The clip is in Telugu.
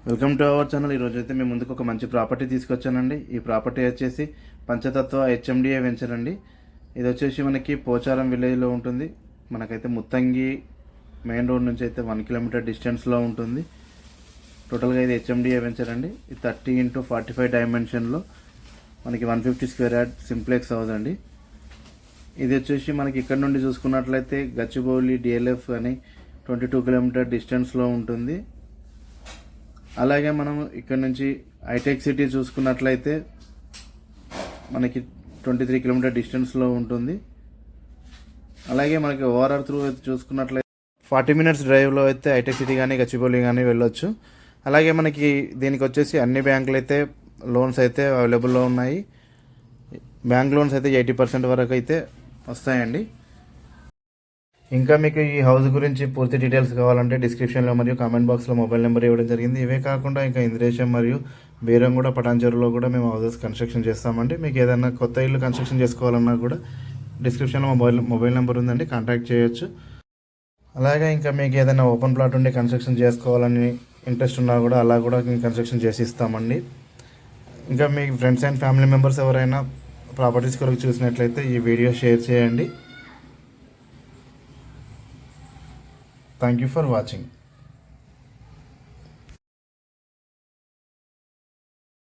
Welcome to our channel. ఈరోజు అయితే మేము ముందుకు ఒక మంచి ప్రాపర్టీ తీసుకొచ్చానండి. ఈ ప్రాపర్టీ వచ్చేసి పంచతత్వ హెచ్ఎండిఏ వెంచర్ అండి. ఇది వచ్చేసి మనకి పోచారం విలేజ్లో ఉంటుంది. మనకైతే ముత్తంగి మెయిన్ రోడ్ నుంచి అయితే 1 కిలోమీటర్ డిస్టెన్స్లో ఉంటుంది. టోటల్గా ఇది హెచ్ఎండిఏ వెంచర్ అండి. ఇది 30x45 డైమెన్షన్లో మనకి 150 స్క్వేర్ యార్డ్ సింప్లెక్స్ హౌస్ అండి. ఇది వచ్చేసి మనకి ఇక్కడ నుండి చూసుకున్నట్లయితే గచ్చిబౌలి డిఎల్ఎఫ్ అని 22 కిలోమీటర్ డిస్టెన్స్లో ఉంటుంది. అలాగే మనం ఇక్కడ నుంచి హైటెక్ సిటీ చూసుకున్నట్లయితే మనకి 23 కిలోమీటర్ డిస్టెన్స్లో ఉంటుంది. అలాగే మనకి ఓఆర్ఆర్ త్రూ చూసుకున్నట్లయితే 40 మినిట్స్ డ్రైవ్లో అయితే హైటెక్ సిటీ కానీ గచ్చిబౌలి కానీ వెళ్ళొచ్చు. అలాగే మనకి దీనికి వచ్చేసి అన్ని బ్యాంకులు అయితే లోన్స్ అయితే అవైలబుల్లో ఉన్నాయి. బ్యాంక్ లోన్స్ అయితే 80% వరకు అయితే వస్తాయండి. ఇంకా మీకు ఈ హౌస్ గురించి పూర్తి డీటెయిల్స్ కావాలంటే డిస్క్రిప్షన్లో మరియు కామెంట్ బాక్స్లో మొబైల్ నెంబర్ ఇవ్వడం జరిగింది. ఇవే కాకుండా ఇంకా ఇంద్రేశం మరియు బీరంగూడ పటాన్చెరులో కూడా మేము హౌసెస్ కన్స్ట్రక్షన్ చేస్తామండి. మీకు ఏదైనా కొత్త ఇల్లు కన్స్ట్రక్షన్ చేసుకోవాలన్నా కూడా డిస్క్రిప్షన్లో మొబైల్ నెంబర్ ఉందండి, కాంటాక్ట్ చేయొచ్చు. అలాగే ఇంకా మీకు ఏదైనా ఓపెన్ ప్లాట్ ఉండి కన్స్ట్రక్షన్ చేసుకోవాలని ఇంట్రెస్ట్ ఉన్నా కూడా అలా కూడా కన్స్ట్రక్షన్ చేసి ఇస్తామండి. ఇంకా మీ ఫ్రెండ్స్ అండ్ ఫ్యామిలీ మెంబర్స్ ఎవరైనా ప్రాపర్టీస్ కొరకు చూసినట్లయితే ఈ వీడియో షేర్ చేయండి. Thank you for watching.